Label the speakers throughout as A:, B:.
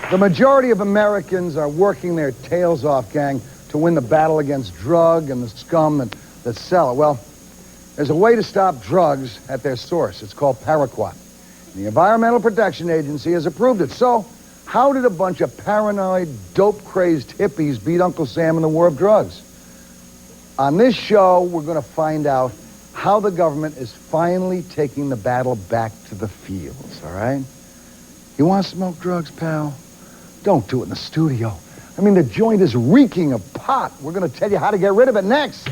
A: The majority of Americans are working their tails off, gang, to win the battle against drug and the scum that sell it. Well, there's a way to stop drugs at their source. It's called Paraquat. The Environmental Protection Agency has approved it. So, how did a bunch of paranoid, dope-crazed hippies beat Uncle Sam in the war of drugs? On this show, we're going to find out how the government is finally taking the battle back to the fields, all right? You want to smoke drugs, pal? Don't do it in the studio. I mean, the joint is reeking of pot. We're going to tell you how to get rid of it next.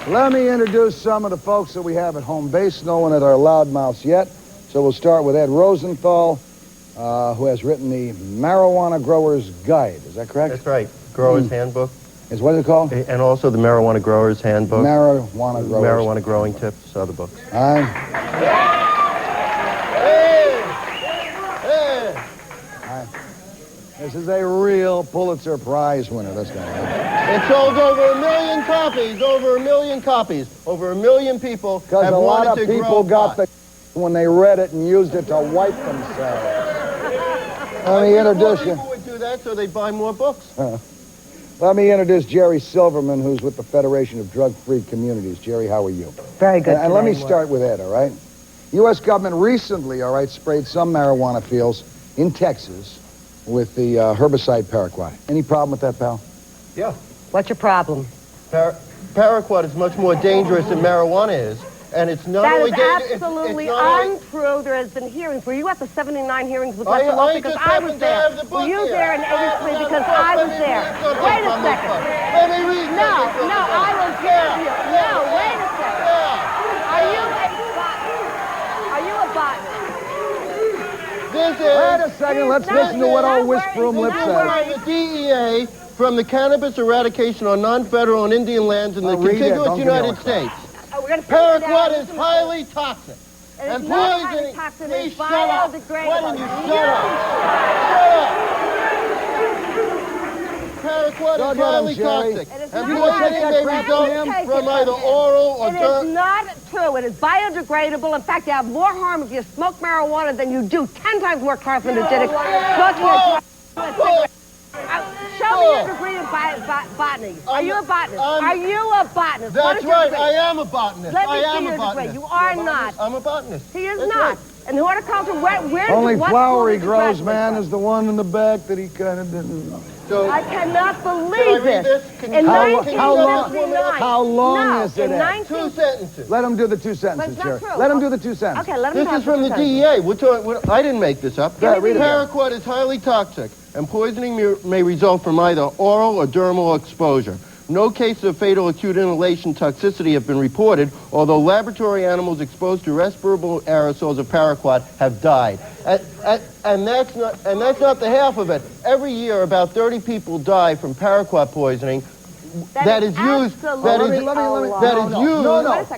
A: Let me introduce some of the folks that we have at home base. No one at our loudmouths yet. So we'll start with Ed Rosenthal, who has written the Marijuana Grower's Guide. Is that correct?
B: That's right. Grower's Handbook.
A: Is what is it called?
B: And also the Marijuana Grower's Handbook.
A: Marijuana Growers.
B: Marijuana Growing Tips, other books.
A: Hey! This is a real Pulitzer Prize winner, this guy.
B: It sold over 1 million copies, over 1 million copies. Over 1 million people have wanted to grow pot.
A: Because a lot of people got the when they read it and used it to wipe themselves. Let me introduce you.
B: People would do that so they'd buy more books.
A: Let me introduce Jerry Silverman, who's with the Federation of Drug-Free Communities. Jerry, how are you?
C: Very good.
A: And let me start with Ed, all right? U.S. government recently, all right, sprayed some marijuana fields in Texas with the herbicide Paraquat. Any problem with that, pal?
B: Yeah.
C: What's your problem?
B: Paraquat is much more dangerous than marijuana is, and it's not only dangerous.
C: That is absolutely untrue. There has been hearings. Were you at the 79 hearings with Mr. Lopez? Because I was there. Were you there in 83? Because I was there. Wait a second.
B: Let me read.
C: No, I will give you. No, wait a second. Are you a botanist?
B: This is...
A: Wait a second. Let's listen to what old Whisperum Lip says.
B: The DEA from the Cannabis Eradication on Non-Federal and Indian Lands in the contiguous United States. Paraquat is highly toxic.
C: And poisoning.
B: Please shut up. Why don't you shut up? Paraquat is highly toxic. And poisoning may result from either oral or
C: It is not true. It is biodegradable. In fact, you have more harm if you smoke marijuana than you do 10 times more carcinogenic. Show me your degree in botany. Are you a botanist? Are you a botanist?
B: That's right. I am a botanist.
C: Let me see your degree. You are not.
B: I'm a botanist.
C: He is not. And horticulture, where
A: only flower he grows, man, is the one in the back that he kind of didn't.
C: So, I cannot believe this. In
A: how long is it?
B: 2 sentences.
A: Let him do the 2 sentences, Jerry. Let him do the 2 sentences.
C: Okay, let him
B: This is from the DEA. I didn't make this up. Paraquat is highly toxic, and poisoning may result from either oral or dermal exposure. No cases of fatal acute inhalation toxicity have been reported, although laboratory animals exposed to respirable aerosols of Paraquat have died. And that's not the half of it. Every year, about 30 people die from Paraquat poisoning. That is used.
A: No.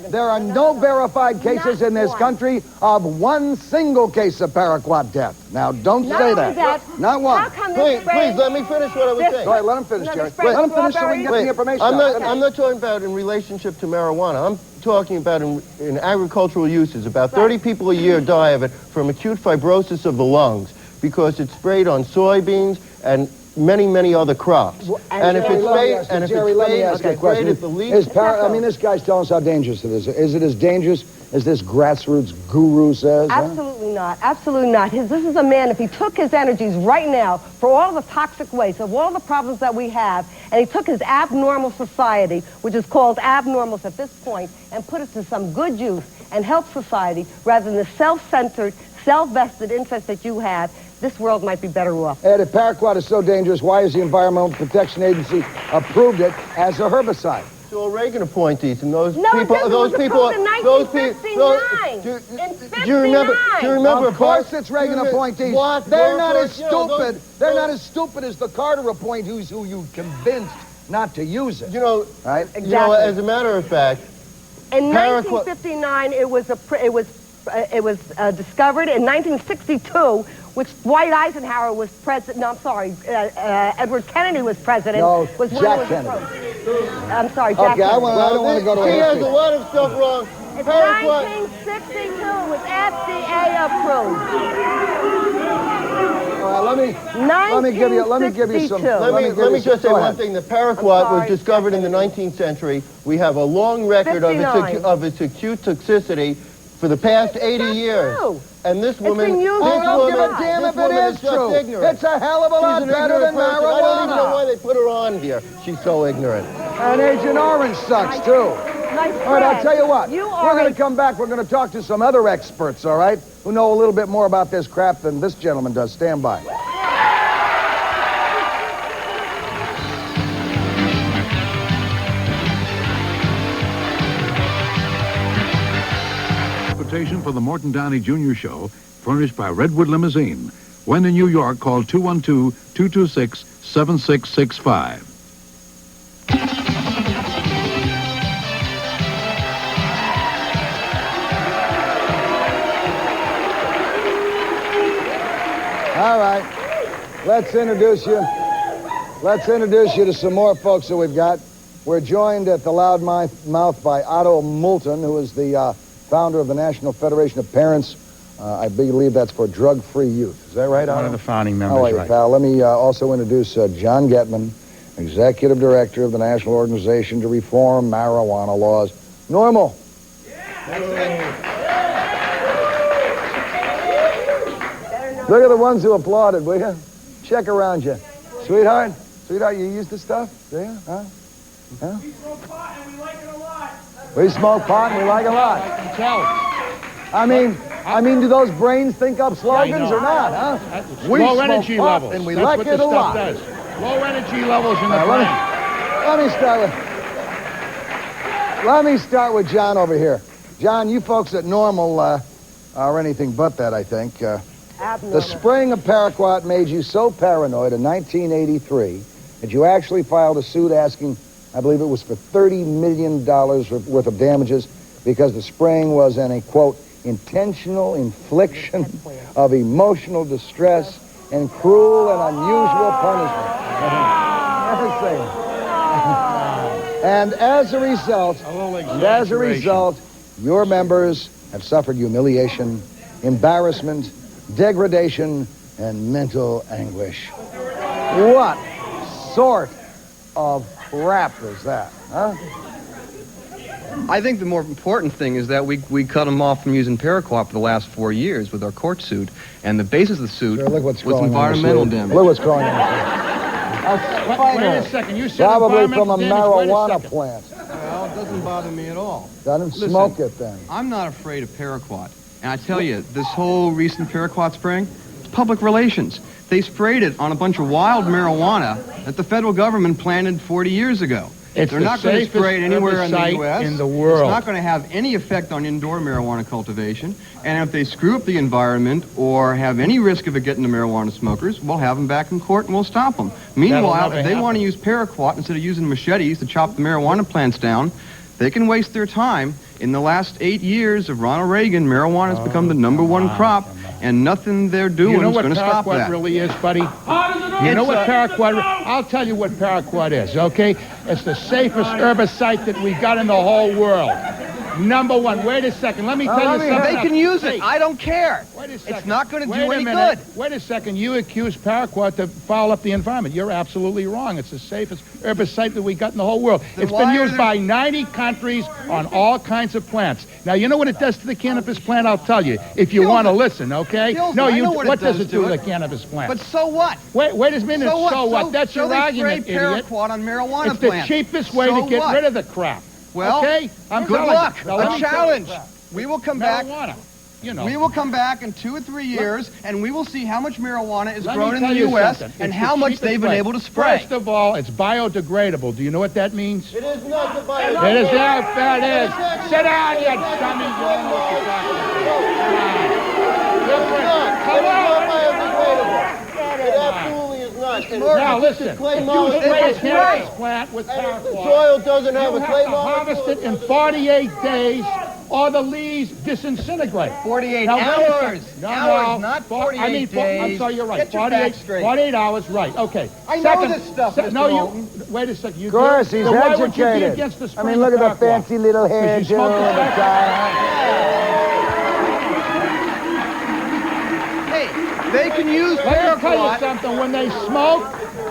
A: There are no verified cases in this country of one single case of Paraquat death. Now, don't say that. Not one.
B: Please, let me finish what I was saying.
A: All right, let him finish, Jerry. Let him finish so we can get the information.
B: I'm not talking about in relationship to marijuana. I'm talking about in agricultural uses. About 30 people a year die of it from acute fibrosis of the lungs because it's sprayed on soybeans and many other crops. And if it's sprayed at the least...
A: I mean, this guy's telling us how dangerous it is. Is it as dangerous as this grassroots guru says?
C: Absolutely not. Absolutely not. This is a man, if he took his energies right now for all the toxic waste of all the problems that we have, and he took his abnormal society, which is called abnormals at this point, and put it to some good use and help society rather than the self-centered, self-vested interest that you have, this world might be better off.
A: Ed, if Paraquat is so dangerous, why has the Environmental Protection Agency approved it as a herbicide?
B: It's all Reagan appointees, and those
C: No,
B: people,
C: it
B: those
C: was
B: people,
C: approved in
B: those people.
C: 1959.
B: Do you remember? Do you remember?
A: Of course, it's Reagan appointees.
B: What?
A: They're not as
B: You know,
A: stupid. They're not as stupid as the Carter appointees who you convinced not to use it.
B: You know,
A: right?
C: Exactly.
B: You know, as a matter of fact,
C: in 1959, it was discovered. In 1962, which Dwight Eisenhower was president. No, I'm sorry, Edward Kennedy was president.
A: No,
C: was when
A: Jack
C: it was
A: Kennedy.
C: approved. I'm sorry, Jack
A: Okay, I
C: Kennedy.
A: don't want to go to
B: he has
A: history.
B: a lot of stuff wrong.
C: It's
B: Paraquat.
C: 1962. It was FDA approved.
A: All right, let me give you some.
B: Let me just say one thing. The Paraquat was discovered in the 19th century. We have a long record of its acute toxicity for the past 80 years.
C: True.
B: And this woman,
C: been used
A: Oh, don't give a damn if it is true. It's a hell of a lot better than marijuana.
B: I don't even know why they put her on here. She's so ignorant.
A: And Agent Orange sucks, too.
C: My
A: All right, I'll tell you what.
C: You
A: We're going to come back. We're going to talk to some other experts, all right, who know a little bit more about this crap than this gentleman does. Stand by.
D: Transportation for the Morton Downey Jr. Show, furnished by Redwood Limousine. When in New York, call 212-226-7665.
A: All right. Let's introduce you to some more folks that we've got. We're joined at the loud mouth by Otto Morton, who is the founder of the National Federation of Parents. I believe that's for drug-free youth. Is that right, Otto?
E: One of the founding members,
A: How are you,
E: right.
A: pal? Let me also introduce John Getman, Executive Director of the National Organization to Reform Marijuana Laws. Normal. Look at the ones who applauded, will you? Check around you. Sweetheart, you use this stuff? Do you? Huh?
F: We smoke pot and we like it a lot.
A: We smoke pot and we like it a lot.
E: I can tell.
A: I mean, do those brains think up slogans or not, huh? We
E: Low
A: smoke
E: energy
A: pot
E: levels.
A: and we
E: That's
A: like
E: what
A: it
E: this
A: a
E: stuff
A: lot.
E: does. Low energy levels in the
A: All
E: brain.
A: right, let me start with John over here. John, you folks at Normal are anything but that, I think. The spraying of Paraquat made you so paranoid in 1983 that you actually filed a suit asking, I believe it was for $30 million worth of damages because the spraying was a, quote, intentional infliction of emotional distress and cruel and unusual punishment. And as a result, your members have suffered humiliation, embarrassment, degradation, and mental anguish. What sort of crap is that, huh?
G: I think the more important thing is that we cut them off from using Paraquat for the last 4 years with our court suit, and the basis of the suit was environmental damage.
A: Look what's going on.
E: Wait a second. You said
A: Probably from a
E: environmental damage.
A: marijuana plant.
G: Well, it doesn't bother me at all.
A: Doesn't smoke it then.
G: I'm not afraid of Paraquat. And I tell you, this whole recent Paraquat spraying, it's public relations. They sprayed it on a bunch of wild marijuana that the federal government planted 40 years ago.
E: It's
G: They're not going to spray it anywhere in the
E: herbicide
G: U.S.
E: in the world.
G: It's not going to have any effect on indoor marijuana cultivation. And if they screw up the environment or have any risk of it getting to marijuana smokers, we'll have them back in court and we'll stop them. Meanwhile, if they want to use Paraquat instead of using machetes to chop the marijuana plants down, they can waste their time. In the last 8 years of Ronald Reagan, marijuana has become the #1 crop, and nothing they're doing is going to stop that.
E: You know what Paraquat really is, buddy? You know what Paraquat... I'll tell you what Paraquat is, okay? It's the safest herbicide that we've got in the whole world. #1. Wait a second. Let me tell you something.
G: They can use it. I don't care.
E: Wait a second.
G: It's not going to do
E: Wait a
G: any
E: minute.
G: good.
E: Wait a second. You accuse Paraquat to foul up the environment. You're absolutely wrong. It's the safest herbicide that we got in the whole world.
G: Then
E: It's been
G: why are
E: used
G: there-
E: by 90 countries on all kinds of plants. Now, you know what it does to the cannabis plant? I'll tell you, if you
G: Kills
E: want to
G: it.
E: listen, okay?
G: Kills
E: No,
G: it. I
E: you.
G: know what it
E: What does
G: does
E: it do
G: to
E: to
G: it.
E: the cannabis plant?
G: But so what?
E: Wait a minute. So what? That's
G: so
E: your
G: they
E: argument,
G: spray
E: idiot.
G: Paraquat on marijuana
E: It's the
G: plants.
E: cheapest way
G: So
E: to get
G: what?
E: rid of the crap.
G: Well,
E: okay? I'm
G: good
E: telling you.
G: luck.
E: Now, let
G: A
E: me tell you-
G: challenge. We will come back.
E: Marijuana. you know.
G: We will come back in 2 or 3 years, and we will see how much marijuana is
E: Let
G: grown
E: me
G: in the
E: tell you
G: U.S.
E: something.
G: and
E: It's
G: how
E: the
G: much
E: cheapest
G: they've been
E: way.
G: able to spray.
E: First of all, it's biodegradable. Do you know what that means?
B: It is not the
E: It
B: biodegradable.
E: is that it is. Sit down, you dummy. You don't know what you're talking about.
B: It is not biodegradable. It absolutely is not.
E: Now listen, if
B: clay
E: you
B: molecule
E: spray a
B: is
E: cannabis plant with
B: and if the
E: Paraquat,
B: soil doesn't have
E: you
B: a
E: have
B: clay
E: to
B: molecule.
E: harvest it in 48 days, or the leaves disintegrate.
G: 48
E: Now, wait a
G: hours.
E: second. No,
G: Hours,
E: no.
G: not
E: Four-
G: 48
E: I mean, I'm
G: days.
E: sorry, you're right.
G: Get your
E: 48,
G: facts straight.
E: 48 hours, right. Okay.
G: I know this stuff, Mr.
E: No,
G: Morton.
E: wait a second. You
A: Of course,
E: do?
A: he's
E: Then why would you be
A: educated.
E: against the
A: I
E: spraying
A: mean, look
E: of
A: at the
E: Paraquat?
A: fancy little hair,
E: Because you smoke the stuff.
G: Hey, they can use
E: Let me tell you
G: Paraquat.
E: something. When they smoke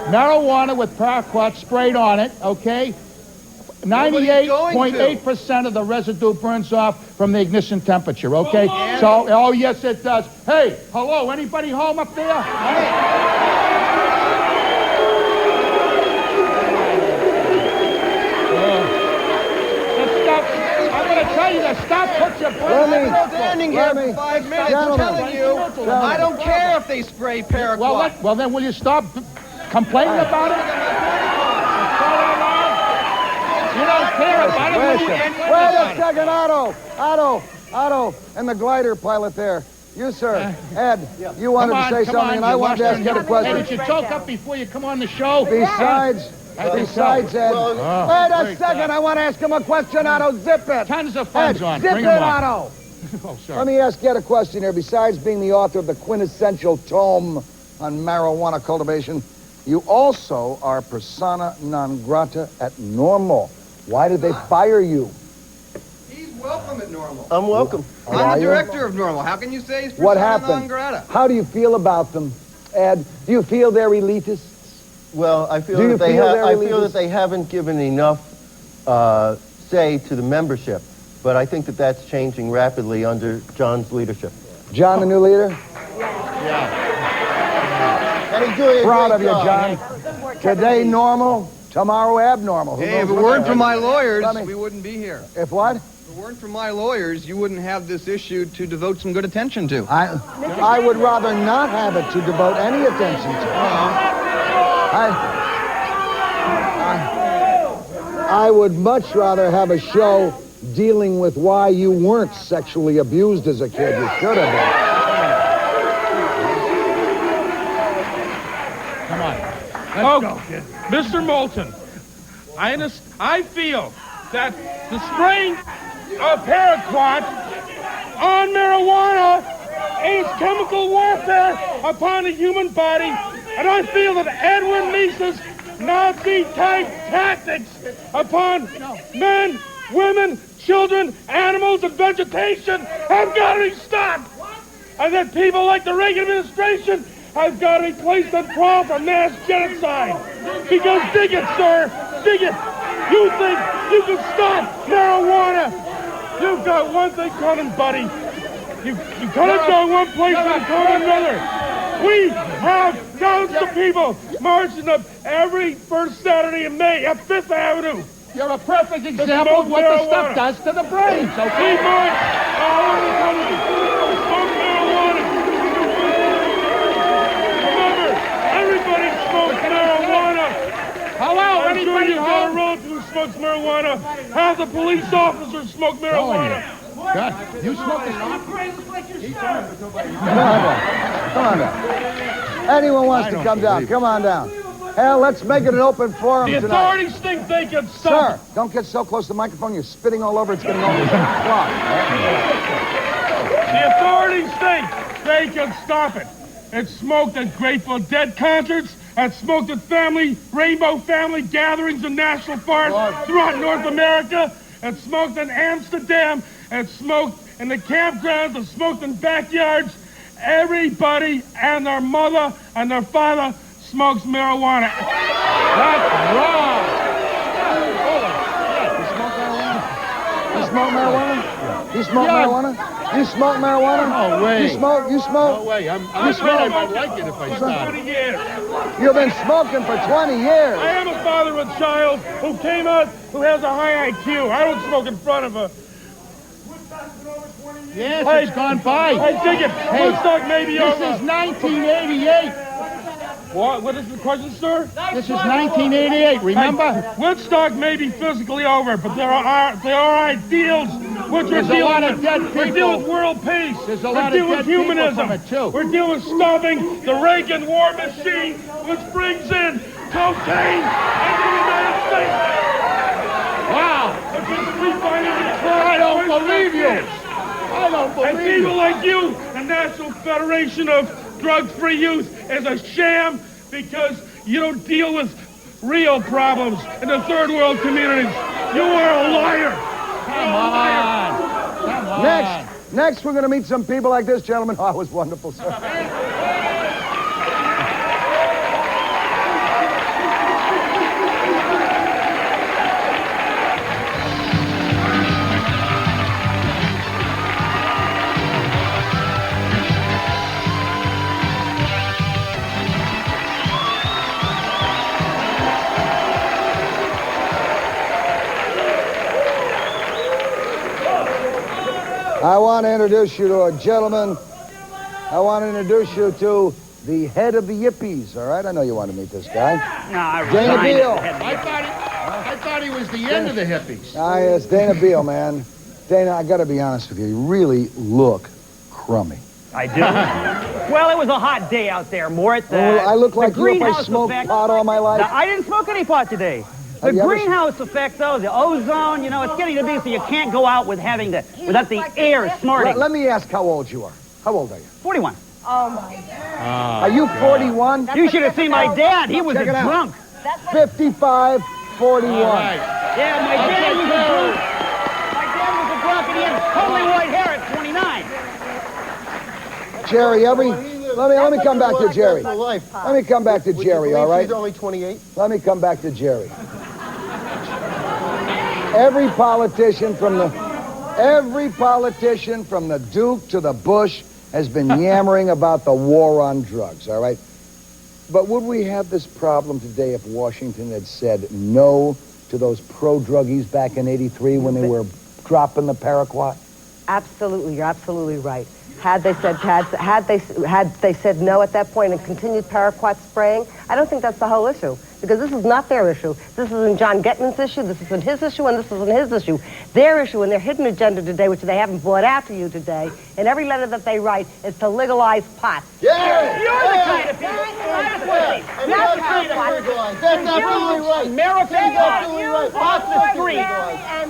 E: marijuana with Paraquat sprayed on it, okay,
G: Nobody's going
E: 98.8% of the residue burns off from the ignition temperature, okay? So, oh, yes, it does. Hey, hello, anybody home up there? I'm going to tell you to stop, put your
A: Let me-
G: I've been standing here
A: let
G: for
A: me-
G: 5 minutes
A: Gentlemen.
G: telling you, I don't care if they spray Paraquat.
E: Well, then will you stop complaining about it? You don't care about it.
A: Wait
E: will you?
A: a second, Otto, and the glider pilot there. You, sir. Ed, you wanted to say something, and I wanted to ask you a
E: Hey,
A: question.
E: did you choke up before you come on the show?
A: Besides, Ed,
B: Well,
A: wait a second, I want to ask him a question, Otto. Zip it.
E: Tons of
A: Ed,
E: funds on.
A: zip
E: Bring
A: it,
E: 'em on.
A: Otto.
E: Oh, sorry.
A: Let me ask you a question here. Besides being the author of the quintessential tome on marijuana cultivation, you also are persona non grata at Normal. Why did they fire you?
G: He's welcome at Normal.
B: I'm welcome.
A: Are
G: I'm the
A: you?
G: director of Normal. How can you say he's
A: What
G: persona non
A: happened?
G: grata?
A: How do you feel about them, Ed? Do you feel they're elitists?
B: Well, I feel
A: Do you
B: that they
A: feel they're
B: I feel
A: elitist?
B: that they haven't given enough say to the membership, but I think that that's changing rapidly under John's leadership.
A: John, the new leader?
B: And he's doing a
A: Proud
B: great
A: of you,
B: job.
A: John. Today normal, tomorrow abnormal. Who
G: Hey,
A: knows
G: if it
A: what
G: weren't
A: that
G: for my
A: is?
G: lawyers,
A: Let me-
G: we wouldn't be here.
A: If what?
G: If it weren't for my lawyers, you wouldn't have this issue to devote some good attention to.
A: I would rather not have it to devote any attention to. I would much rather have a show dealing with why you weren't sexually abused as a kid. You should have been.
E: Come on.
F: Oh,
E: Let's go, kid.
F: Mr. Morton, I feel that the spraying of Paraquat on marijuana is chemical warfare upon the human body, and I feel that Edwin Mises' Nazi-type tactics upon men, women, children, animals, and vegetation have got to be stopped, and that people like the Reagan administration have got to be placed on trial for mass genocide. Because dig it, sir, dig it. You think you can stop marijuana? You've got one thing coming, buddy. You couldn't go one place and go to another. We have thousands of people marching up every first Saturday in May at 5th Avenue.
E: You're a perfect example of what the stuff does to the brains,
F: We
E: okay?
F: march all over the country. Smoke marijuana. Remember, everybody smokes marijuana.
E: Hello,
F: I'm sure
E: anybody
F: you've got a
E: home?
F: relative who smokes marijuana. Have the police officers smoke marijuana.
E: God, you smoke this?
A: Come on down. Anyone wants to come down, come on down. Hell, let's make it an open forum
F: The
A: tonight.
F: authorities think they can stop
A: Sir, don't get so close to the microphone. You're spitting all over. It's getting over the clock.
F: The authorities think they can stop it. It's smoked at Grateful Dead concerts. It's smoked at rainbow family gatherings in national parks throughout North America. It's smoked in Amsterdam. It's smoked in the campgrounds. It's smoked in backyards. Everybody and their mother and their father smokes marijuana. That's wrong.
A: You smoke marijuana? You smoke marijuana? You smoke marijuana?
E: No way.
A: You smoke? You
E: No
A: smoke?
E: way. I'm afraid I might like it if I started.
F: 20 years.
A: You've been smoking for 20 years.
F: I am a father of a child who came out who has a high IQ. I don't smoke in front of her.
E: Yes,
F: Hey,
E: it's gone by.
F: I dig it. Woodstock may be over.
E: This is 1988.
F: What is the question, sir?
E: This is 1988, remember?
F: Woodstock may be physically over, but there are ideals which
E: There's
F: we're
E: a lot
F: dealing
E: of
F: with.
E: dead
F: We're
E: people.
F: dealing with world peace.
E: There's a
F: We're
E: lot of
F: dealing
E: dead
F: with
E: people
F: humanism.
E: from it, too.
F: We're dealing with stopping the Reagan war machine, which brings in cocaine into the United States.
E: Wow.
F: Which is refining the
E: I don't believe you. I don't
F: And
E: believe
F: people
E: you.
F: like you, the National Federation of Drug-Free Youth, is a sham because you don't deal with real problems in the third world communities. You are a liar.
E: Come on. Come on.
A: Next, we're going to meet some people like this gentleman. Oh, it was wonderful, sir. I want to introduce you to a gentleman. I want to introduce you to the head of the Yippies, all right? I know you want to meet this guy. Dana Beal.
E: I thought he was the end of the hippies.
A: Ah, yes, Dana Beal, man. Dana, I got to be honest with you. You really look crummy.
H: I do. Well, it was a hot day out there, Mort.
A: I look like you if I
H: greenhouse
A: smoked
H: effect.
A: pot all my life.
H: I didn't smoke any pot today. The
A: Have you ever-
H: greenhouse effect, though, the ozone, you know, it's getting to be so you can't go out without the air smarting.
A: Let me ask how old you are. How old are you?
H: 41.
A: Are you 41?
H: You should have seen my dad. He was
A: Check
H: a
A: it out.
H: drunk.
A: 55, 41.
E: All right.
H: Yeah, my dad was a drunk. My dad was a drunk, and he had totally white hair at 29.
A: Jerry, let me come back to Jerry.
B: Life.
A: Let me come back to
B: Would you
A: Jerry,
B: believe
A: all right?
B: She's only 28.
A: Let me come back to Jerry. Every politician from the Duke to the Bush has been yammering about the war on drugs, all right? But would we have this problem today if Washington had said no to those pro-druggies back in '83 when they were dropping the Paraquat?
C: Absolutely, you're absolutely right. Had they said no at that point and continued Paraquat spraying, I don't think that's the whole issue, because this is not their issue. This isn't John Getman's issue, this isn't his issue, and this isn't his issue. Their issue and their hidden agenda today, which they haven't brought out to you today, in every letter that they write, is to legalize pot.
B: Yeah!
H: You're the kind of people. Honestly,
B: That's absolutely right. That's absolutely right.
H: American
B: That's
H: pot
B: absolutely right.
H: off the street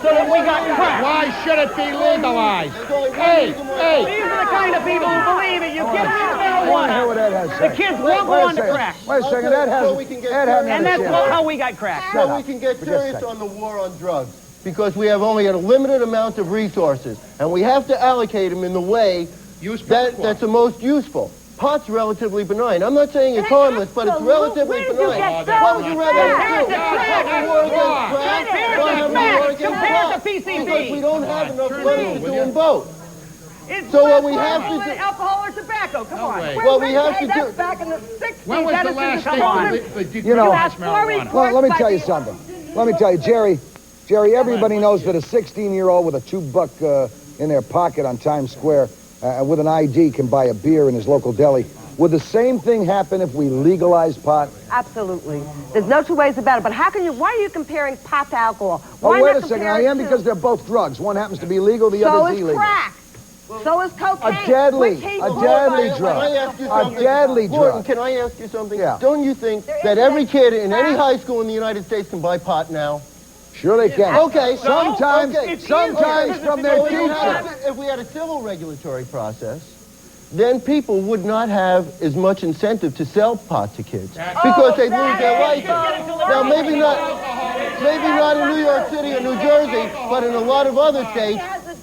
H: so that we got crack.
E: Why should it be legalized?
B: There's only one
E: Hey,
B: reason why.
E: hey.
H: These are the kind of people who believe that you get rid of
A: I want to hear what
H: marijuana.
A: Ed has to
H: The
A: say.
H: kids won't go
A: Wait a
H: on to
A: second.
H: crack.
A: Wait a second. Ed
B: So we can get
A: hadn't had
H: And
A: a
H: that's
A: chance.
H: how we got crack.
B: So we can get
A: For just a
B: serious
A: second.
B: on the war on drugs, because we have only a limited amount of resources, and we have to allocate them in the way that's the most useful. Pot's relatively benign. I'm not saying it's harmless, but it's relatively
C: Where did you
B: benign.
C: get
B: What would you rather
H: Compared
B: do?
H: to crack.
B: Have a war against crack,
H: Compared
B: or
H: to
B: have a
H: crack.
B: war against
H: Compared to
B: pot?
H: PCP.
B: Because we don't have enough money to do them both.
H: It's
B: So what
H: less
B: we have
H: harmful
B: to
H: than
B: do-
H: alcohol or tobacco. Come on.
E: way.
B: Well, we have to
C: That's
B: do...
C: back in the 60s.
E: When was
C: That
E: the
C: is
E: last
C: come
E: thing
C: on.
E: they
A: You know-
E: legalized marijuana?
A: Well, let me tell you something. Let me tell you, Jerry, everybody knows that a 16-year-old with a $2 in their pocket on Times Square with an ID can buy a beer in his local deli. Would the same thing happen if we legalized pot?
C: Absolutely. There's no two ways about it. But why are you comparing pot to alcohol?
A: Oh,
C: Why
A: wait
C: not
A: a second.
C: compare
A: I
C: it
A: am
C: to-
A: because they're both drugs. One happens to be legal, the
C: So
A: other's
C: is
A: illegal.
C: crack. So is cocaine.
A: A deadly
C: Which he-
A: drug. A deadly
B: Morton,
A: drug.
B: can I ask you something?
A: Yeah.
B: Don't you think that every kid in any high school in the United States can buy pot now?
A: Sure they can.
B: Okay.
A: Sometimes,
B: okay.
A: sometimes from their
B: So
A: teacher.
B: if we had a civil regulatory process, then people would not have as much incentive to sell pot to kids because they'd lose their license. Now, maybe not in New York City or New Jersey, but in a lot of other states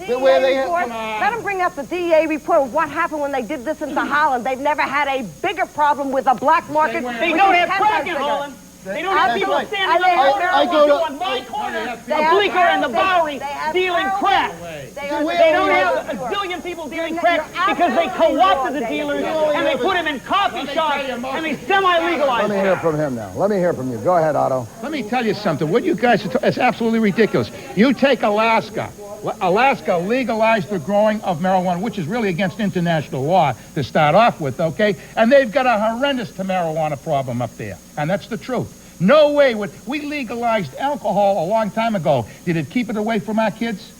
B: where they have...
C: Let them bring up the DEA report of what happened when they did this into Holland. They've never had a bigger problem with a black market.
H: They don't have crack in Holland. They don't have people standing on the corner on my corner, the Bleecker and the Bowery dealing crack. They don't have a zillion people dealing crack because they co-opted the dealers and they put them in coffee shops and they semi-legalized
A: Let me hear from him now. Let me hear from you. Go ahead, Otto.
E: Let me tell you something. What you guys are it's absolutely ridiculous. You take Alaska. Alaska legalized the growing of marijuana, which is really against international law to start off with, okay? And they've got a horrendous marijuana problem up there. And that's the truth. No way would... We legalized alcohol a long time ago. Did it keep it away from our kids?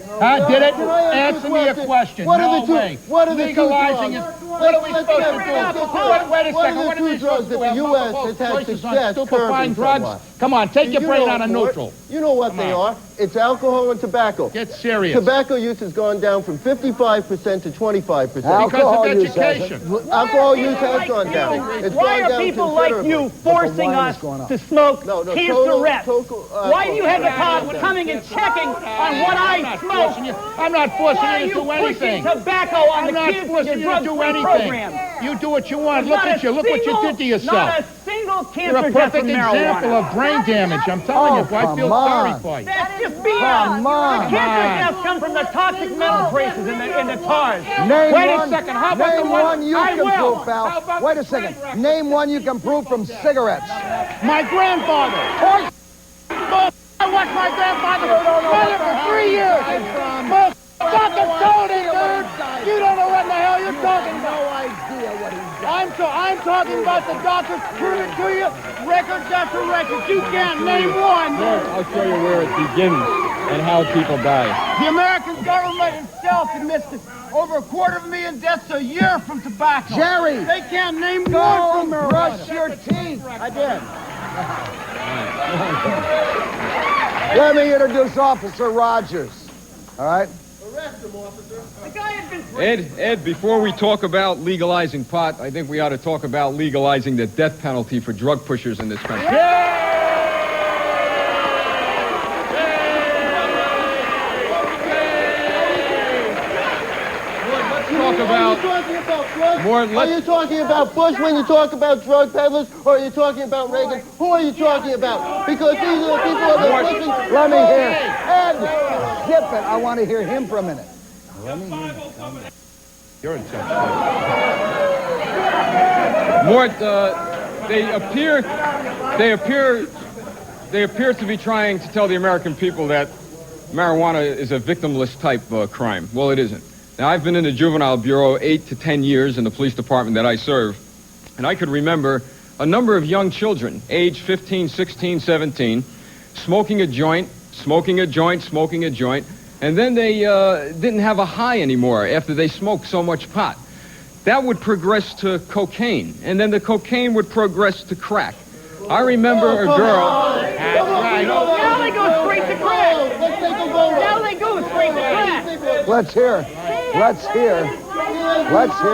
E: Huh? Did it? Answer me a question. No way. Legalizing it. What are we supposed to do? Wait a second. What are we supposed to do?
B: The U.S. has had success
E: stupefying drugs? Come on, take your brain out of neutral.
B: You know what they are. It's alcohol and tobacco.
E: Get serious.
B: Tobacco use has gone down from 55% to 25%.
E: Because of education.
B: Alcohol use has gone down. It's
H: Why
B: gone
H: are
B: down
H: people like you forcing us to smoke cigarettes? Why do you have the power of coming and checking on what I smoke?
E: I'm not forcing
H: Why
E: you to do anything.
H: Tobacco on
E: I'm
H: the
E: not
H: kids
E: forcing you to do anything.
H: program.
E: You do what you want. Look at you. Look what you did to yourself.
H: Not a single cancer
E: You're a
H: death
E: perfect
H: from
E: example
H: marijuana.
E: of brain damage. I'm telling you. I feel sorry for you.
H: That's just BS. The cancer deaths come from the toxic metal traces in the tars.
E: Wait a second. How about the
A: one you can prove, pal? Wait a second. Name one you can prove from cigarettes.
E: My grandfather. I watched my grandfather mother for 3 years. Fucking Tony, dude! You don't know what the hell you're talking about.
A: No idea what he's done.
E: I'm talking about the doctors prove it to you, record after record. You can't name one.
I: I'll show you where it begins and how people die.
E: The American government itself admits that over 250,000 deaths a year from tobacco.
A: Jerry!
E: They can't name
A: Go
E: one from marijuana.
A: brush your teeth.
E: I did.
A: Let me introduce Officer Rogers. All right?
I: Ed, before we talk about legalizing pot, I think we ought to talk about legalizing the death penalty for drug pushers in this country.
B: Are you talking about Bush when you talk about drug peddlers, or are you talking about Reagan? Who are you talking about? Because these are the people that are pushing...
A: Let me hear. Ed, zip it. I want to hear him for a minute. Let me hear him.
E: You're in touch.
I: Mort, they appear to be trying to tell the American people that marijuana is a victimless type crime. Well, it isn't. Now, I've been in the juvenile bureau 8 to 10 years in the police department that I serve, and I could remember a number of young children, age 15, 16, 17, smoking a joint, and then they didn't have a high anymore after they smoked so much pot. That would progress to cocaine, and then the cocaine would progress to crack. I remember a girl...
H: That's right. Now they go straight to crack. Now they go straight to crack.
A: Let's hear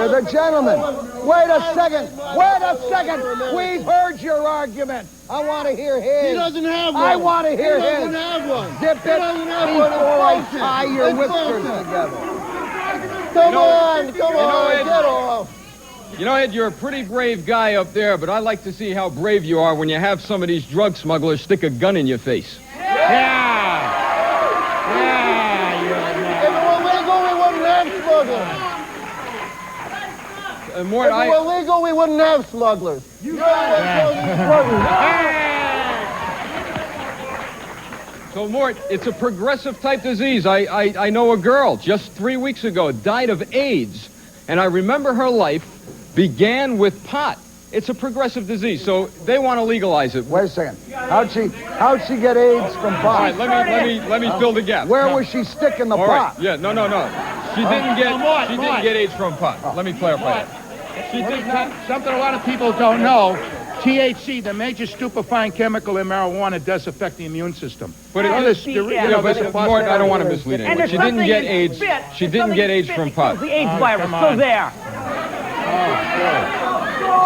A: the gentleman. Wait a second. We've heard your argument. I want to hear his.
B: He doesn't have one.
A: I want to hear his.
B: He doesn't have one.
A: Zip it before I tie your whiskers together.
B: Come on, get off.
I: You know, Ed, you're a pretty brave guy up there, but I'd like to see how brave you are when you have some of these drug smugglers stick a gun in your face.
B: Mort, if it were legal, we wouldn't have smugglers.
I: So, Mort, it's a progressive type disease. I know a girl just 3 weeks ago died of AIDS, and I remember her life began with pot. It's a progressive disease, so they want to legalize it.
A: Wait a second. How'd she get AIDS from pot?
I: All right, let me fill the gap.
A: Where was she sticking the pot?
I: Right. Yeah, no. She didn't get AIDS from pot. Let me clarify that.
E: She did something a lot of people don't know. THC, the major stupefying chemical in marijuana, does affect the immune system.
I: But Mort, I don't want to mislead anyone. She didn't get AIDS. She didn't get AIDS from pot.
H: The AIDS virus still there.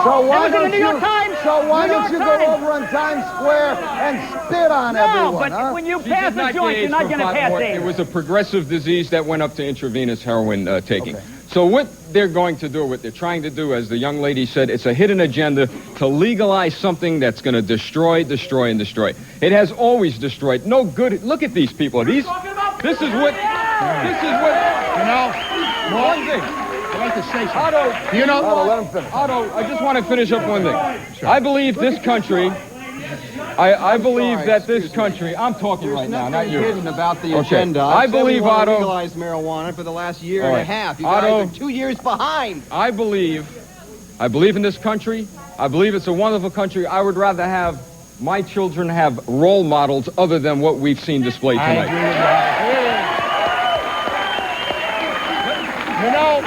A: So why don't you go over on Times Square and spit on everyone?
H: But when you pass a joint, you're not going to pass AIDS.
I: It was a progressive disease that went up to intravenous heroin taking. Okay. So what they're going to do, what they're trying to do, as the young lady said, it's a hidden agenda to legalize something that's going to destroy. It has always destroyed. No good. Look at these people. This is what.
E: You know, one thing. I'd like to say something.
A: Let him finish.
I: Otto, I just want to finish up one thing. Sure. I believe this country I believe that this country, I'm talking right now, not you.
G: Hidden about the
I: Okay.
G: agenda.
I: I
G: I've said we
I: believe,
G: want to
I: Otto.
G: legalize marijuana for the last year
I: All
G: and
I: right.
G: a half. You
I: Otto.
G: guys are 2 years behind.
I: I believe in this country. I believe it's a wonderful country. I would rather have my children have role models other than what we've seen displayed
E: I
I: tonight.
E: agree with that. You know,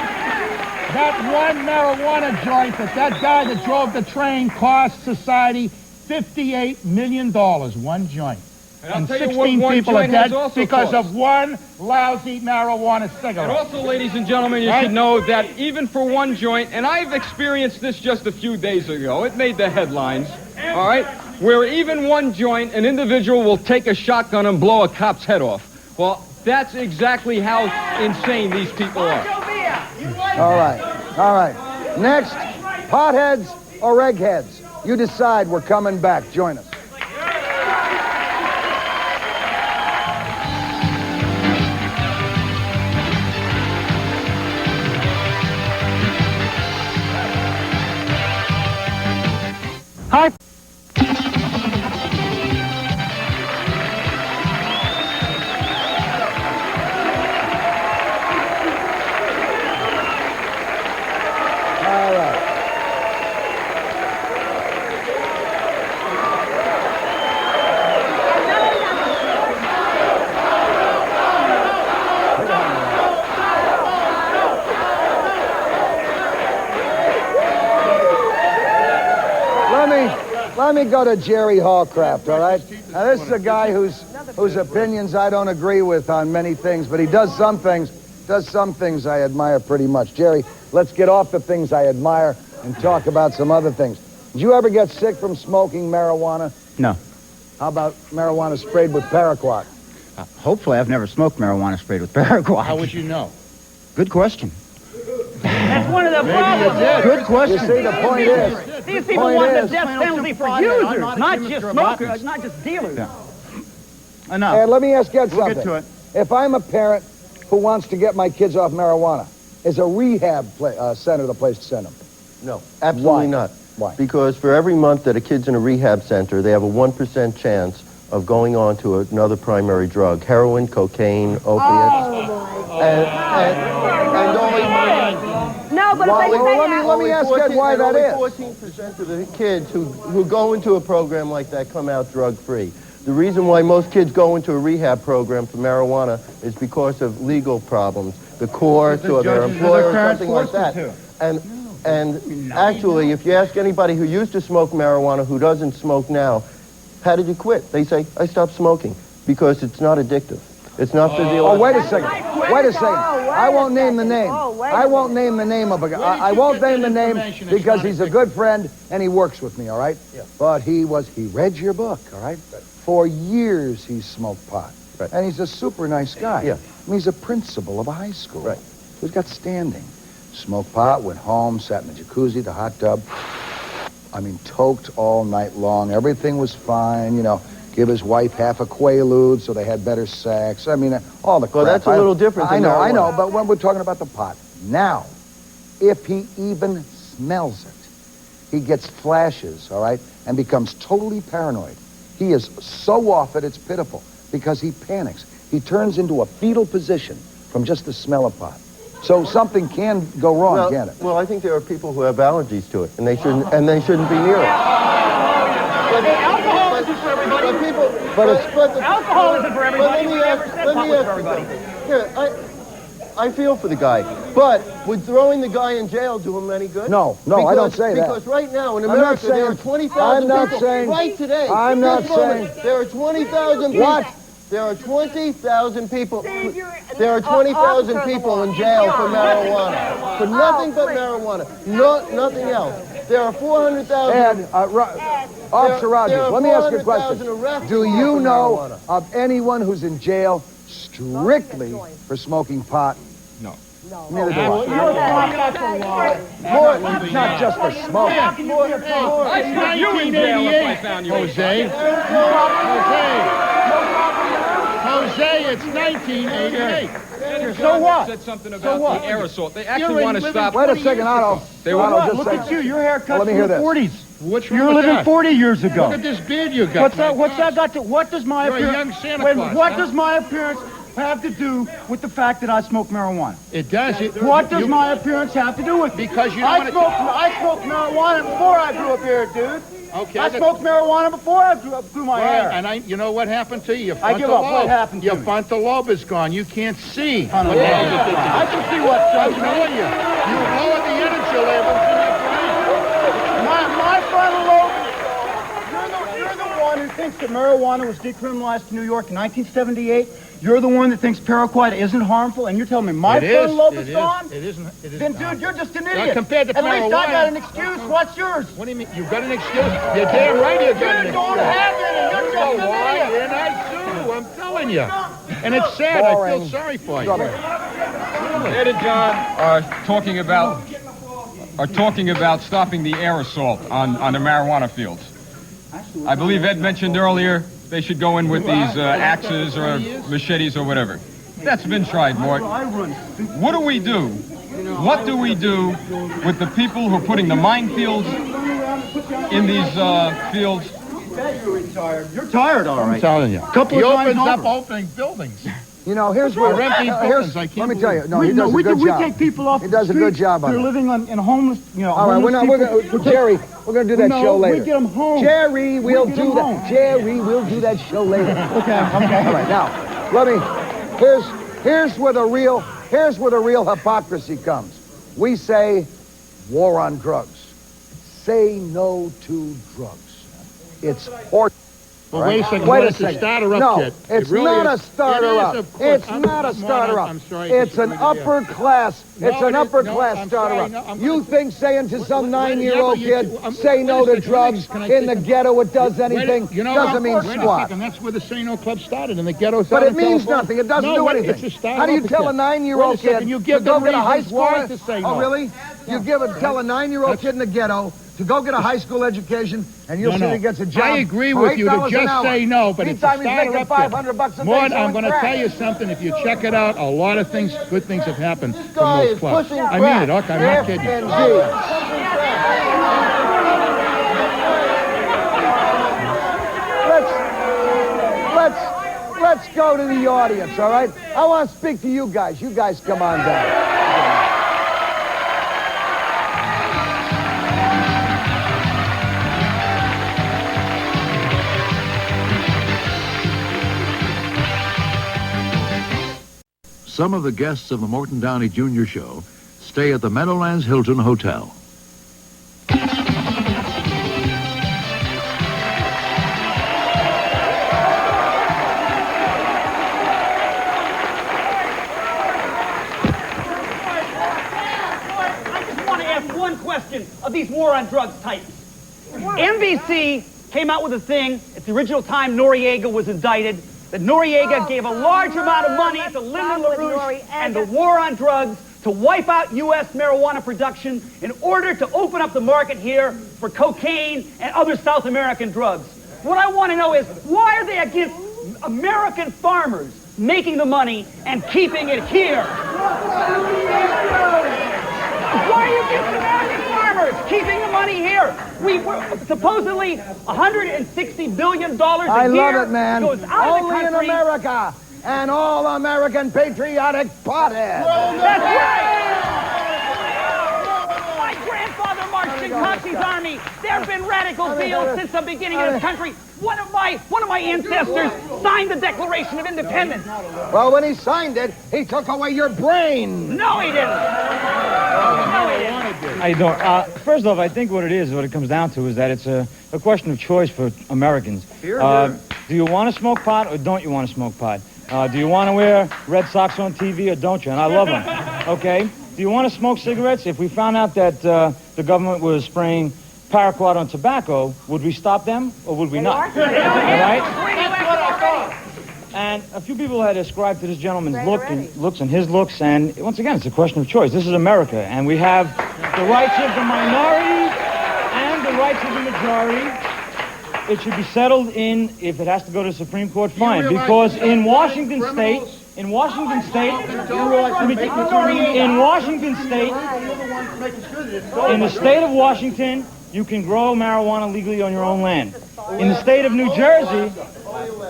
E: that one marijuana joint that guy that drove the train cost society $58 million, one joint.
I: And I'll
E: And
I: tell you
E: 16
I: what one
E: people are
I: joint has
E: dead
I: also
E: because
I: cost.
E: of one lousy marijuana
I: And
E: cigarette.
I: also, ladies and gentlemen, you
E: Right.
I: should know that even for one joint, and I've experienced this just a few days ago, it made the headlines, all right, where even one joint, an individual will take a shotgun and blow a cop's head off. Well, that's exactly how insane these people are.
A: All right. Next, potheads or eggheads? You decide. We're coming back. Join us.
E: Hi.
A: All right. Let me go to Jerry Hallcraft, all right? Now, this is a guy whose opinions I don't agree with on many things, but he does some things I admire pretty much. Jerry, let's get off the things I admire and talk about some other things. Did you ever get sick from smoking marijuana?
J: No.
A: How about marijuana sprayed with Paraquat?
J: Hopefully, I've never smoked marijuana sprayed with Paraquat.
E: How would you know?
J: Good question.
H: That's one of the problems.
J: Good question.
A: You see, the point is...
H: These people want the death penalty for users, not just smokers, not just dealers.
J: Enough.
A: And let me ask you
J: We'll
A: something.
J: get to it.
A: If I'm a parent who wants to get my kids off marijuana, is a rehab center the place to send them?
B: No, absolutely
A: Why?
B: not.
A: Why?
B: Because for every month that a kid's in a rehab center, they have a 1% chance of going on to another primary drug, heroin, cocaine, opiates. And only...
C: No, but if they say
A: let me ask you why that is.
B: 14% of the kids who go into a program like that come out drug-free. The reason why most kids go into a rehab program for marijuana is because of legal problems, the courts or their employer or something like that. And actually, if you ask anybody who used to smoke marijuana who doesn't smoke now, how did you quit? They say, I stopped smoking because it's not addictive. It's not physiological.
A: Oh, wait a second. Wait a second. I won't name the name. I won't name the name of a guy. I won't name the name because he's a good friend and he works with me, all right?
B: Yeah.
A: But he read your book, all right? For years he smoked pot.
B: Right.
A: And he's a super nice guy.
B: Yeah.
A: I mean, he's a principal of a high school.
B: Right.
A: So he's got standing. Smoked pot, went home, sat in the jacuzzi, the hot tub. I mean, toked all night long. Everything was fine, you know. Give his wife half a Quaalude so they had better sex. I mean, all the crap.
B: Well, that's a little different
A: I
B: than
A: know,
B: marijuana.
A: but when we're talking about the pot, now, if he even smells it, he gets flashes, all right, and becomes totally paranoid. He is so off it, it's pitiful, because he panics. He turns into a fetal position from just the smell of pot. So something can go wrong, can't it?
B: Well, I think there are people who have allergies to it, and they shouldn't be near it.
H: Alcohol isn't for everybody. Alcohol isn't for everybody. We never said pot was for everybody.
B: Here, I feel for the guy, but would throwing the guy in jail do him any good?
A: No, I don't say that.
B: Because right now in America there are 20,000 people. Right today.
A: I'm not saying.
B: There are 20,000 people. What? There are 20,000 people. There are 20,000 people in jail for marijuana. For nothing but marijuana. Nothing else. There are 400,000.
A: Officer Rogers, let me ask you a
B: 400,000
A: question.
B: arrested
A: Do
B: for
A: you know
B: marijuana.
A: of anyone who's in jail strictly for smoking pot?
I: No.
A: Neither do I.
E: Morton.
A: Not just for smoking.
I: I'd put you in jail if I found you.
E: Jose, it's 1988.
F: So what? Said something about the aerosol. They actually want to stop.
A: Wait a second, Otto.
F: They
A: Otto,
F: want.
A: just
K: Look at you. Your haircut's
A: let me
K: from
A: hear
K: the
A: this.
K: 40s.
E: What's
K: You're
E: wrong with
K: living
E: that?
K: 40 years ago.
E: Look at this beard you got.
K: What's that got to? What does my
E: You're a
K: appearance?
E: young Santa
K: Wait,
E: Claus,
K: what
E: huh?
K: does my appearance have to do with the fact that I smoke marijuana?
E: It does.
K: What does my appearance have to do with it?
E: Because you don't
K: I smoked marijuana before I grew up here, dude.
E: Okay.
K: I smoked marijuana before I grew my hair.
E: And you know what happened to you? Your
K: I give up. What happened to
E: Your
K: me?
E: frontal lobe is gone. You can't see.
K: I can see what's
E: I'm telling you. You lowered the energy levels in your brain.
K: My frontal lobe. You're the one who thinks that marijuana was decriminalized in New York in 1978. You're the one that thinks Paraquat isn't harmful, and you're telling me my frontal lobe is gone?
E: It isn't.
K: Then, dude, you're just an idiot.
E: Compared to
K: At least I
E: marijuana.
K: got an excuse. What's yours?
E: What do you mean? You got an excuse? You're damn right you got an excuse.
K: You don't have any. You're just an idiot.
E: And I do. I'm telling you. And it's sad. I feel sorry for you.
I: Ed and John are talking about stopping the aerosol on the marijuana fields. I believe Ed mentioned earlier they should go in with these axes or machetes or whatever. That's been tried, Mort. What do we do? What do we do with the people who are putting the minefields in these fields?
K: You're retired. You're tired, all right.
E: I'm telling you. He opens up opening buildings.
A: You know, here's where...
E: Let me
A: tell you. No, he does a good job.
K: We take people off
A: He does a good job on
K: They're
A: that.
K: living in homeless,
A: All right, we're gonna, Jerry, we're going to do that show later.
K: We get them home.
A: Jerry, we'll do that. Jerry, we'll do that show later.
K: Okay.
A: All right, now, here's where the real hypocrisy comes. We say war on drugs. Say no to drugs. It's horse.
E: Well, wait a second. It's a starter up
A: No,
E: kit.
A: it's not a starter up. It's not a starter up. It's an upper class. It's an upper class starter up. You think saying to some 9-year-old kid, say no to drugs in the ghetto, it does anything? Doesn't mean squat.
E: And that's where the Say No Club started, in the ghetto.
A: But it means nothing. It doesn't do anything. How do you tell a 9-year-old kid to go get a high school? Oh, really? Tell a 9-year-old kid in the ghetto to go get a high school education, and you'll see that he gets a job.
E: I agree with you to just say no, but it's a starter up kit. Mort, I'm going to tell you something. If you check it out, a lot of things, good things have happened from those clubs. I mean it, okay, I'm not kidding you.
A: Let's go to the audience, all right? I want to speak to you guys. You guys come on down.
D: Some of the guests of the Morton Downey Jr. show stay at the Meadowlands Hilton Hotel.
H: I just want to ask one question of these war on drugs types. NBC came out with a thing at the original time Noriega was indicted, that Noriega gave a large amount of money to Lyndon LaRouche and the war on drugs to wipe out U.S. marijuana production in order to open up the market here for cocaine and other South American drugs. What I want to know is, why are they against American farmers making the money and keeping it here? Why are you against American farmers keeping the money here? We were supposedly $160 billion a year.
A: I love it, man.
H: Goes out
A: Only
H: of the country.
A: in America. An all-American patriotic pothead.
H: That's right. My grandfather marched in Coxey's army. There have been radical fields since the beginning of this country. One of my ancestors signed the Declaration of Independence.
A: Well, when he signed it, he took away your brain.
H: No, he didn't. No, he didn't.
J: I don't. First off, I think what it comes down to is that it's a question of choice for Americans. Do you want to smoke pot or don't you want to smoke pot? Do you want to wear Red Sox on TV or don't you? And I love them. Okay? Do you want to smoke cigarettes? If we found out that the government was spraying Paraquat on tobacco, would we stop them or would we not? All right? And a few people had ascribed to this gentleman's looks and his looks, and once again, it's a question of choice. This is America, and we have the rights of the minority and the rights of the majority. it should be settled in, if it has to go to the Supreme Court, fine. Because in Washington State, in Washington State, in the state of Washington, you can grow marijuana legally on your own land. In the state of New Jersey,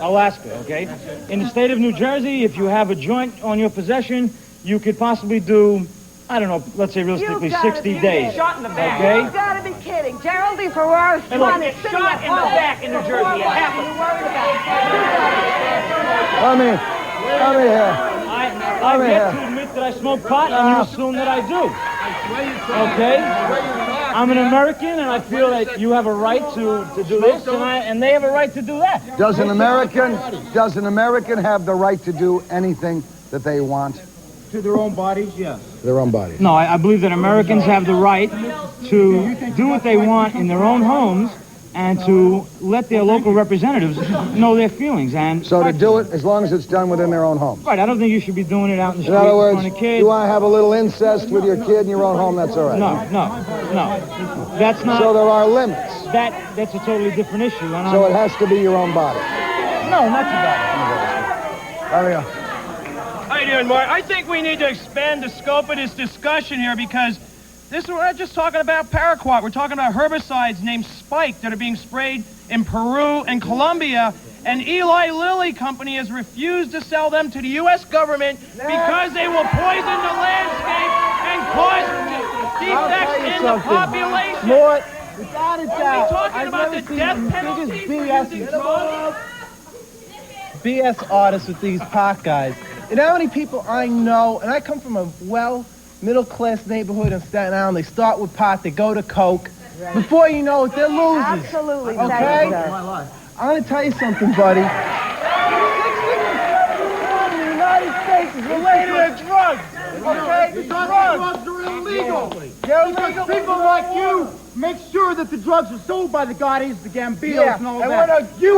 J: Alaska, okay? In the state of New Jersey, if you have a joint on your possession, you could possibly do, I don't know, let's say realistically 60 days.
H: Shot in the back.
J: Okay?
C: You gotta be kidding. Geraldine Ferrara's son is sitting
H: shot
C: at
H: in the
C: home.
H: back in New Jersey. It happened.
A: Let me hear.
J: I've yet to admit that I smoke pot, and you assume that I do. Okay? I'm an American, and I feel that you have a right to do this, and they have a right to do that.
A: Does an American have the right to do anything that they want?
K: To their own bodies, yes.
A: Their own bodies.
J: No, I believe that Americans have the right to do what they want in their own homes and to let their local representatives know their feelings. And
A: so to do it as long as it's done within their own home.
J: Right, I don't think you should be doing it out in the street
A: in other words,
J: in front of kids.
A: You want to have a little incest with your kid in your own home, that's all right.
J: No. That's not...
A: So there are limits.
J: That's a totally different issue.
A: So it has to be your own body.
J: No, not your body.
A: There we go.
F: How you doing, Mark? I think we need to expand the scope of this discussion here because we're not just talking about Paraquat. We're talking about herbicides named Spike that are being sprayed in Peru and Colombia, and Eli Lilly Company has refused to sell them to the U.S. government because they will poison the landscape and cause defects in the population.
K: Mort, without a doubt,
F: Are we talking about the death penalty for using drugs?
L: BS artists with these pot guys. You know how many people I know, and I come from a middle-class neighborhood in Staten Island. They start with pot, they go to coke. Right. Before you know it, they're losers.
C: Absolutely.
L: Okay? I'm going to tell you something, buddy. 60% of the United States is related to drugs. Okay?
K: Drugs are illegal.
L: They're illegal.
K: People like you make sure that the drugs are sold by the Gottis, the Gambinos, and all that.
L: You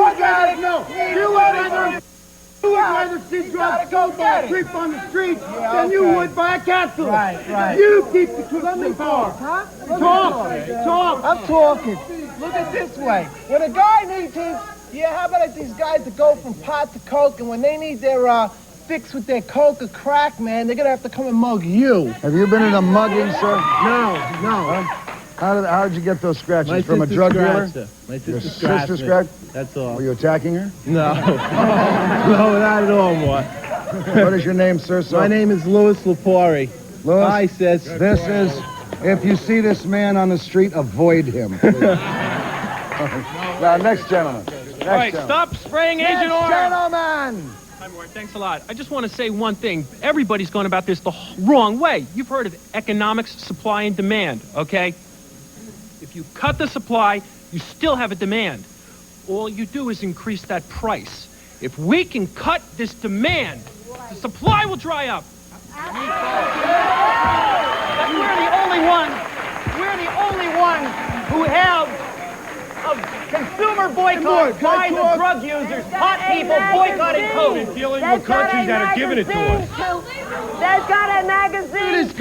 L: would
K: rather see drugs sold by a creep on the street than you would by a capitalist.
L: Right.
K: You keep the truth in power. Talk.
L: I'm talking. Look at it this way. When a guy needs his, how about these guys that go from pot to coke, and when they need their fix with their coke or crack, man, they're gonna have to come and mug you.
A: Have you been in a mugging, sir?
L: No.
A: How did you get those scratches? From a drug dealer?
L: My
A: Your
L: sister
A: sister scratched?
L: That's all.
A: Were you attacking her?
L: No. No, not at all, Mort.
A: What is your name, sir?
L: My name is Louis Lepori.
A: Louis?
L: Hi, sis.
A: This is, if you see this man on the street, avoid him. Now, next gentleman.
F: All right, stop spraying Agent Orange.
A: Gentleman!
M: Hi, Morton. Thanks a lot. I just want to say one thing. Everybody's going about this the wrong way. You've heard of economics, supply, and demand, okay? If you cut the supply, you still have a demand. All you do is increase that price. If we can cut this demand, the supply will dry up.
H: We're the only ones who have a consumer boycott by the drug users, pot people boycotting coke.
F: Dealing with countries that are giving it to us.
C: They've got a magazine to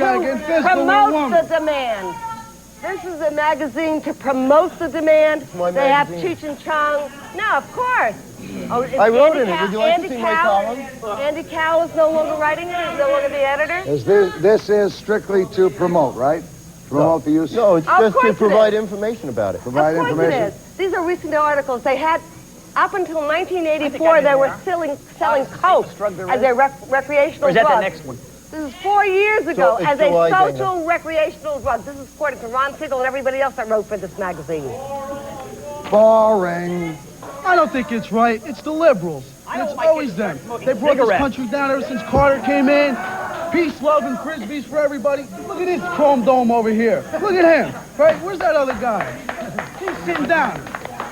C: promote the demand. This is a magazine to promote the demand. They have Cheech and Chong. No, of course. Oh,
B: I wrote in it. Would you like to see my column?
C: Andy Cowell is no longer writing it. He's no longer the editor.
A: This is strictly to promote, right? Promote the use?
B: No, it's just to provide information about it.
A: Provide information?
C: It is. These are recent articles. They had, up until 1984, they were selling coke as a recreational drug.
H: Or is that the next one?
C: This is 4 years ago as a social recreational drug. This is according to Ron Siegel and everybody else that wrote for this magazine.
A: Boring.
L: I don't think it's right. It's the liberals. It's always them. They brought this country down ever since Carter came in. Peace, love, and frisbees for everybody. Look at this chrome dome over here. Look at him. Right? Where's that other guy? He's sitting down.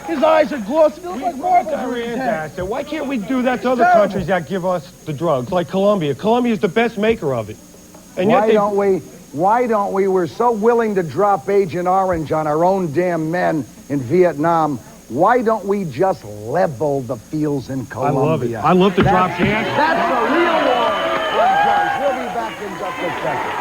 L: His eyes are glossy. They look like marbles over his head.
F: So why can't we do that to other countries that give us the drugs, like Colombia? Colombia is the best maker of it. And
A: why don't we? We're so willing to drop Agent Orange on our own damn men in Vietnam. Why don't we just level the fields in Colombia?
F: I love to drop cans.
A: That's a real war on drugs. We'll be back in just a second.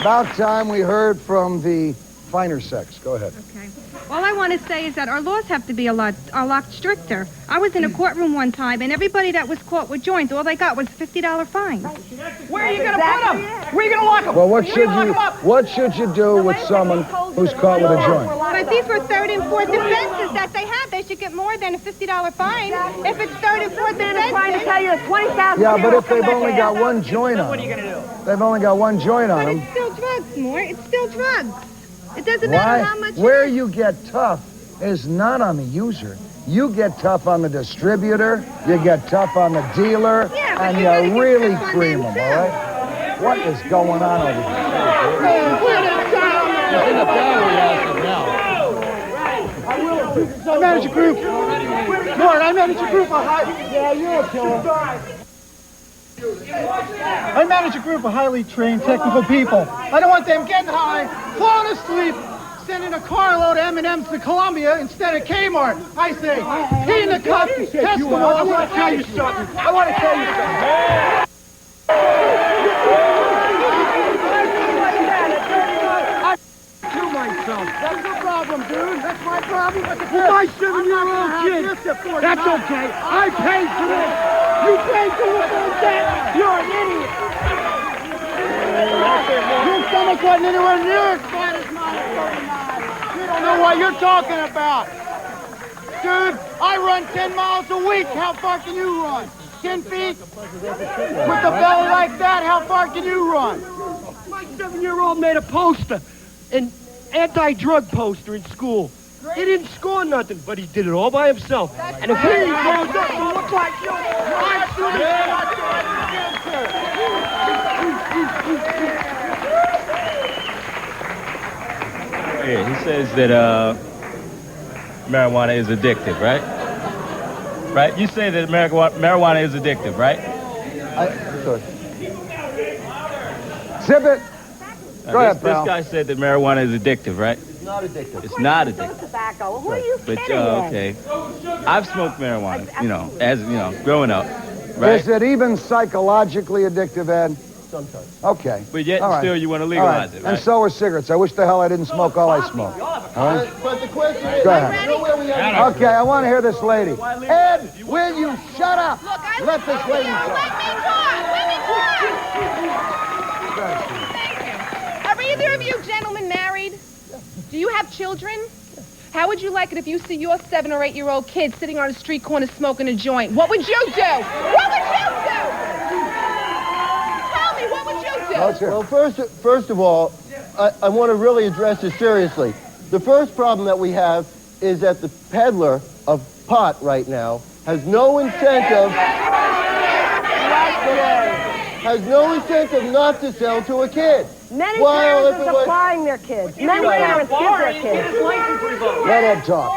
A: About time we heard from the finer sex. Go ahead.
N: Okay. All I want to say is that our laws have to be a lot stricter. I was in a courtroom one time, and everybody that was caught with joints, all they got was a $50 fine.
H: Where are you going to put them? Where are you going to lock them?
A: Well, what should you do with someone who's caught with a joint?
N: But these were third and fourth offenses that they have. They should get more than a $50 fine. If it's third and fourth offenses.
C: Trying to tell you it's 20,000.
A: Yeah, but if they've only got one joint on them.
H: What are you going to do?
A: They've only got one joint on them.
N: But it's still drugs, Mort. It's still drugs. It doesn't matter how much.
A: Where you get tough is not on the user. You get tough on the distributor, you get tough on the dealer, and you really cream them, all right? What is going on over here?
K: I manage a group. Mort, I manage a group of I manage a group of highly trained technical people. I don't want them getting high, falling asleep, sending a carload of M&Ms to Columbia instead of Kmart. I say, pee in the cup, test them all. I want to tell you something.
L: To myself. That's the problem, dude. That's my problem. My 7-year-old kid. That's okay. I paid for this. You paid for that. You're an idiot.
K: Your stomach wasn't anywhere near as fat as mine. You don't know what you're talking about. Dude, I run 10 miles a week. How far can you run? 10 feet? With a belly like that, how far can you run?
L: My 7-year-old made a poster, an anti-drug poster in school. He didn't score nothing, but he did it all by himself. And if he grows up to look like you,
O: Yeah, he says that marijuana is addictive, right? Right? You say that marijuana is addictive, right?
B: Sorry.
A: Zip it. Go ahead,
O: This guy said that marijuana is addictive, right?
B: It's not addictive.
O: It's not addictive.
C: Tobacco. Who are you kidding?
O: Okay. I've smoked marijuana, growing up, right?
A: Is it even psychologically addictive, Ed?
B: Sometimes.
A: Okay.
O: But yet
A: All right.
O: still you want to legalize it, right?
A: And so are cigarettes. I wish the hell I didn't smoke all I smoke. All right?
B: But the question is,
A: Go ahead.
B: you know where we are?
A: Okay, I want to hear this lady. Ed, will you shut up? Let this lady talk.
P: Are either of you gentlemen married? Do you have children? How would you like it if you see your 7 or 8-year-old kid sitting on a street corner smoking a joint? What would you do? What would you do? Tell me, what would you do?
B: Well, first of all, I want to really address this seriously. The first problem that we have is that the peddler of pot right now has no incentive not to sell to a kid.
C: Many parents are supplying their kids. Many parents give their kids.
A: Let Ed talk.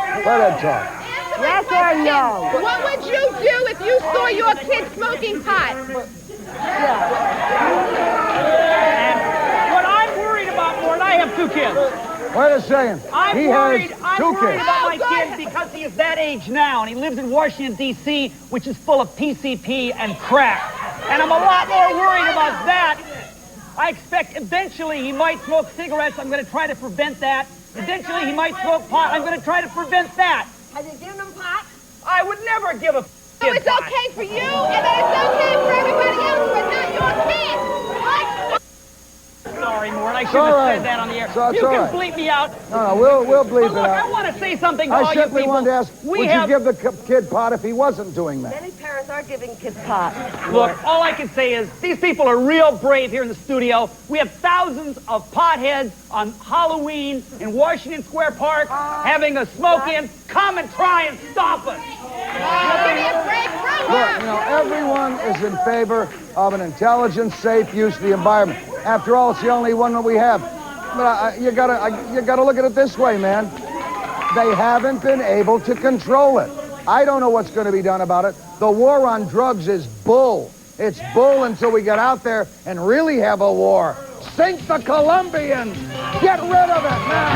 C: Yes or no?
P: What would you do if you saw your kid smoking pot?
H: And what I'm worried about, Mort, I have 2 kids.
A: Wait a second.
H: I'm
A: He
H: worried
A: has 2 kids.
H: about my kid because he is that age now, and he lives in Washington, D.C., which is full of PCP and crack. And I'm a lot more worried about that. I expect eventually he might smoke cigarettes. I'm going to try to prevent that. Eventually he might smoke pot. I'm going to try to prevent that.
C: Have you given them pot?
H: I would never give a
P: So it's okay for you, and then it's okay for everybody else, but not your kid.
H: Sorry, Mort. I shouldn't have said that on the air.
A: So it's
H: you
A: all
H: can
A: right.
H: bleep me out.
A: No, we'll bleep
H: But look,
A: it out.
H: I want to say something to all
A: I
H: you
A: simply
H: people.
A: wanted to ask, would you give the kid pot if he wasn't doing that?
C: Many parents are giving kids pot.
H: Look, all I can say is these people are real brave here in the studio. We have thousands of potheads on Halloween in Washington Square Park having a smoke-in. Come and try and stop us.
A: Look, everyone is in favor of an intelligent, safe use of the environment. After all, it's the only one that we have. But you gotta look at it this way, man. They haven't been able to control it. I don't know what's going to be done about it. The war on drugs is bull. It's bull until we get out there and really have a war. Sink the Colombians! Get rid of it now!